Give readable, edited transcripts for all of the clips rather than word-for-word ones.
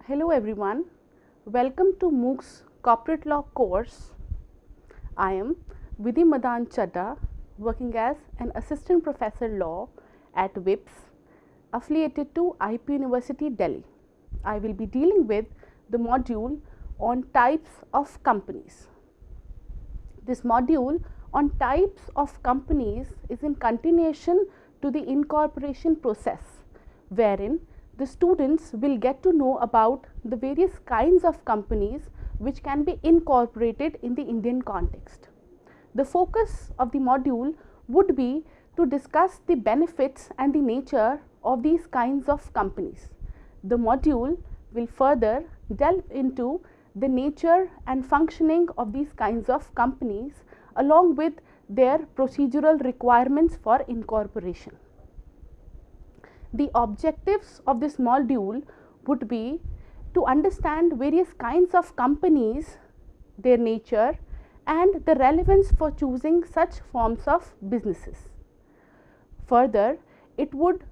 Hello everyone, welcome to MOOC's Corporate Law course. I am Vidhi Chadda, working as an Assistant Professor Law at WIPS, affiliated to IP University Delhi. I will be dealing with the module on types of companies. This module on types of companies is in continuation to the incorporation process, wherein the students will get to know about the various kinds of companies which can be incorporated in the Indian context. The focus of the module would be to discuss the benefits and the nature of these kinds of companies. The module will further delve into the nature and functioning of these kinds of companies along with their procedural requirements for incorporation. The objectives of this module would be to understand various kinds of companies, their nature and the relevance for choosing such forms of businesses. Further, it would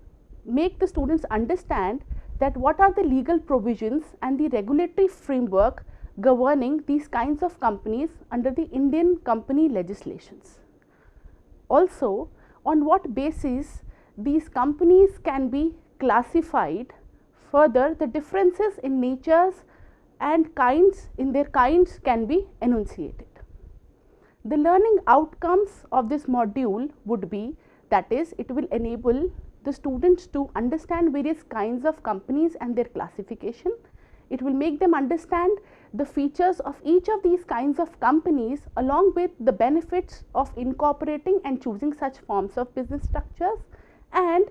make the students understand that what are the legal provisions and the regulatory framework governing these kinds of companies under the Indian company legislations. Also, on what basis these companies can be classified. Further, the differences in natures and kinds in their kinds can be enunciated. The learning outcomes of this module would be, that is, it will enable the students to understand various kinds of companies and their classification. It will make them understand the features of each of these kinds of companies along with the benefits of incorporating and choosing such forms of business structures, and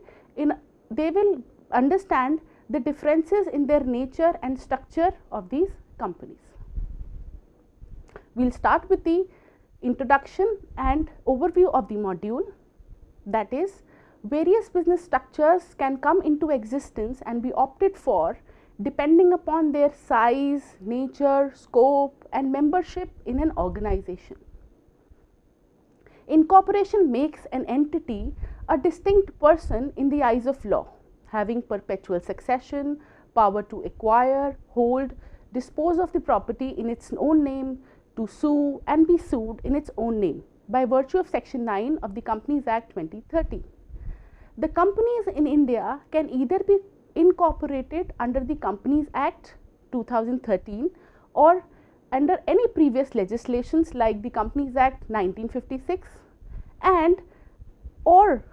they will understand the differences in their nature and structure of these companies. We will start with the introduction and overview of the module, that is, various business structures can come into existence and be opted for depending upon their size, nature, scope and membership in an organization. Incorporation makes an entity a distinct person in the eyes of law, having perpetual succession, power to acquire, hold, dispose of the property in its own name, to sue and be sued in its own name by virtue of Section 9 of the Companies Act 2013. The companies in India can either be incorporated under the Companies Act 2013 or under any previous legislations like the Companies Act 1956 and or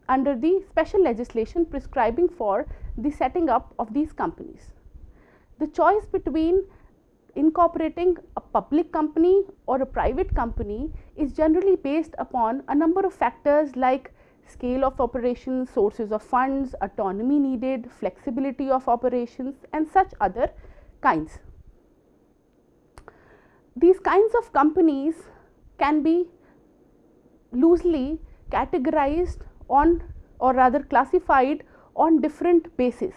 under the special legislation prescribing for the setting up of these companies. The choice between incorporating a public company or a private company is generally based upon a number of factors like scale of operations, sources of funds, autonomy needed, flexibility of operations and such other kinds. These kinds of companies can be loosely categorized on, or rather classified on different bases.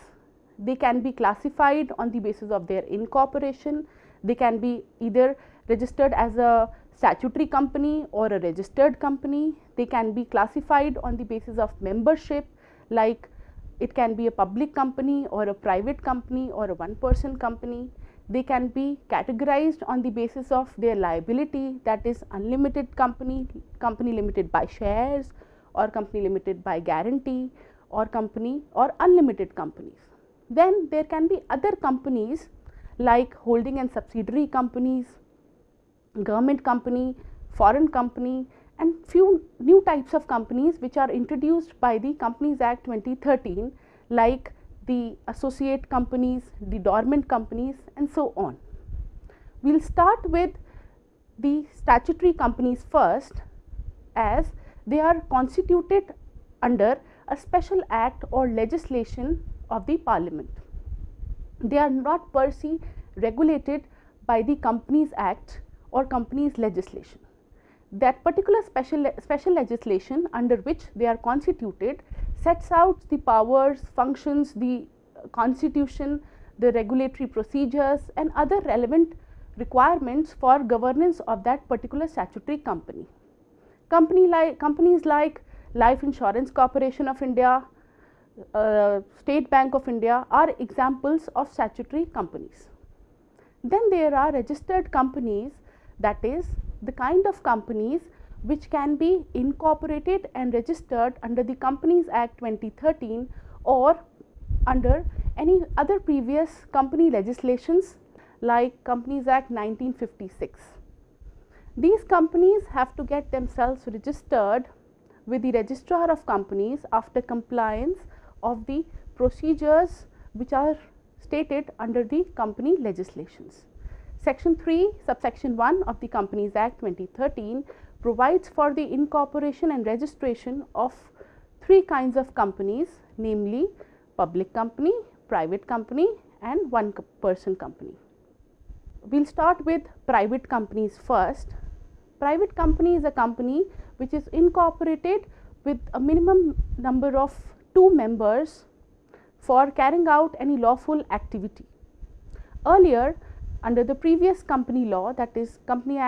They can be classified on the basis of their incorporation. They can be either registered as a statutory company or a registered company. They can be classified on the basis of membership, like it can be a public company or a private company or a one-person company. They can be categorized on the basis of their liability, that is unlimited company, company limited by shares or company limited by guarantee or company or unlimited companies. Then there can be other companies like holding and subsidiary companies, government company, foreign company and few new types of companies which are introduced by the Companies Act 2013 like the associate companies, the dormant companies and so on. We will start with the statutory companies first, as they are constituted under a special act or legislation of the Parliament. They are not per se regulated by the Companies Act or companies legislation. That particular special legislation under which they are constituted sets out the powers, functions, the constitution, the regulatory procedures and other relevant requirements for governance of that particular statutory company. Companies like Life Insurance Corporation of India, State Bank of India are examples of statutory companies. Then there are registered companies, that is the kind of companies which can be incorporated and registered under the Companies Act 2013 or under any other previous company legislations like Companies Act 1956. These companies have to get themselves registered with the Registrar of Companies after compliance of the procedures which are stated under the company legislations. Section 3, subsection 1 of the Companies Act 2013 provides for the incorporation and registration of three kinds of companies, namely public company, private company and one person company. We will start with private companies first. Private company is a company which is incorporated with a minimum number of 2 members for carrying out any lawful activity. Earlier, under the previous company law, that is Companies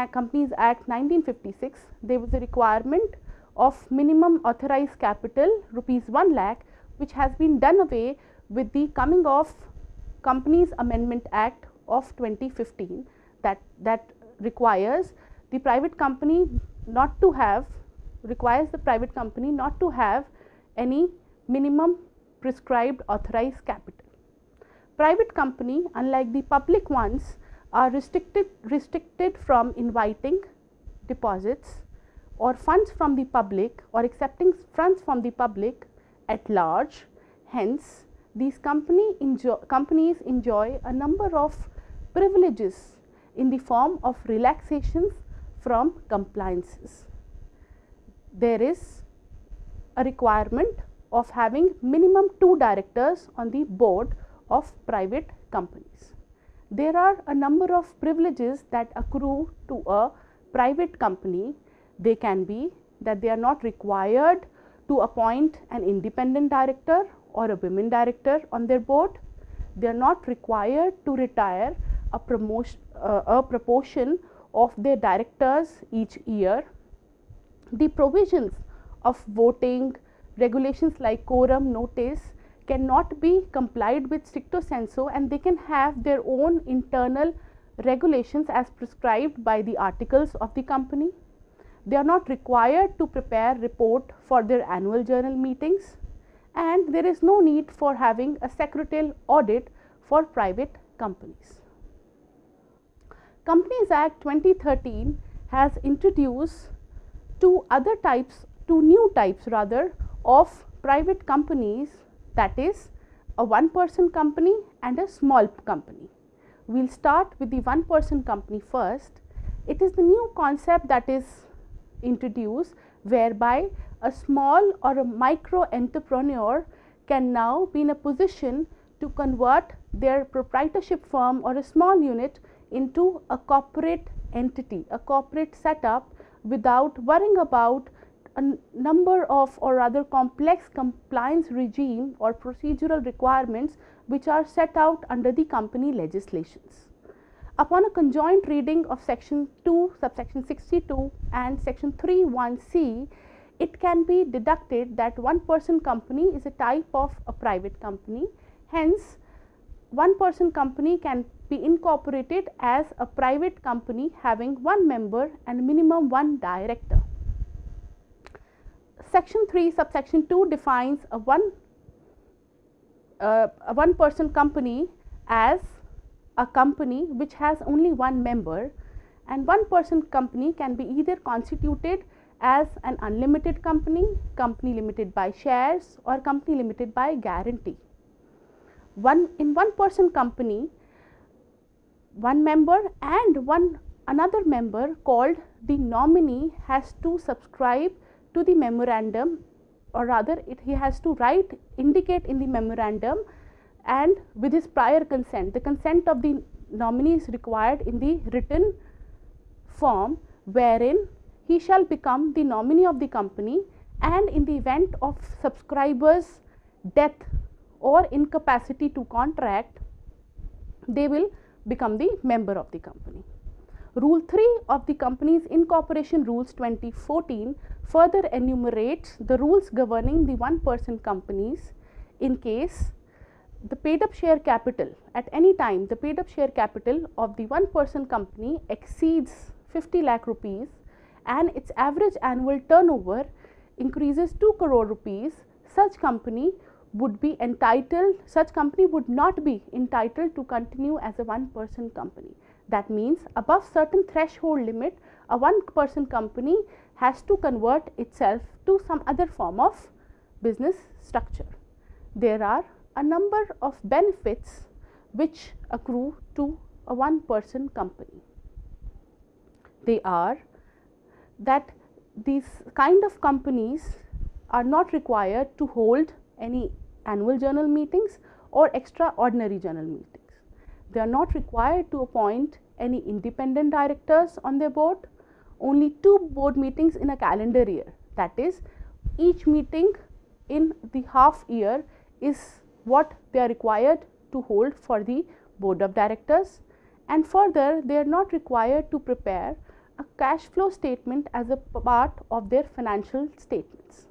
Act 1956, there was a requirement of minimum authorized capital rupees 1 lakh, which has been done away with the coming of Companies Amendment Act of 2015, that requires the private company not to have any minimum prescribed authorized capital. Private company, unlike the public ones, are restricted from inviting deposits or funds from the public or accepting funds from the public at large. Hence, these companies enjoy a number of privileges in the form of relaxations from compliances. There is a requirement of having minimum 2 directors on the board of private companies. There are a number of privileges that accrue to a private company. They can be that they are not required to appoint an independent director or a women director on their board. They are not required to retire a proportion of their directors each year. The provisions of voting, regulations like quorum, notice cannot be complied with stricto sensu, and they can have their own internal regulations as prescribed by the articles of the company. They are not required to prepare report for their annual journal meetings, and there is no need for having a secretarial audit for private companies. Companies Act 2013 has introduced two new types of private companies, that is a one person company and a small company. We will start with the one person company first. It is the new concept that is introduced, whereby a small or a micro entrepreneur can now be in a position to convert their proprietorship firm or a small unit into a corporate entity, a corporate setup, without worrying about a number of or rather complex compliance regime or procedural requirements which are set out under the company legislations. Upon a conjoint reading of section 2 subsection 62 and section 3(1)(c), it can be deducted that one person company is a type of a private company. Hence, one person company can be incorporated as a private company having one member and minimum one director. Section 3 subsection 2 defines a one person company as a company which has only one member, and one person company can be either constituted as an unlimited company, company limited by shares, or company limited by guarantee. In one person company, one member and another member called the nominee has to subscribe to the memorandum, or rather he has to indicate in the memorandum, and with his prior consent. The consent of the nominee is required in the written form, wherein he shall become the nominee of the company, and in the event of subscriber's death or incapacity to contract, they will become the member of the company. Rule 3 of the Companies Incorporation Rules 2014 further enumerates the rules governing the one person companies. in case the paid up share capital, at any time the paid up share capital of the one person company exceeds 50 lakh rupees and its average annual turnover increases 2 crore rupees, such company would not be entitled to continue as a one person company. That means above certain threshold limit, a one person company has to convert itself to some other form of business structure. There are a number of benefits which accrue to a one person company. They are that these kind of companies are not required to hold any annual general meetings or extraordinary general meetings. They are not required to appoint any independent directors on their board. Only 2 board meetings in a calendar year, that is, each meeting in the half year is what they are required to hold for the board of directors, and further they are not required to prepare a cash flow statement as a part of their financial statements.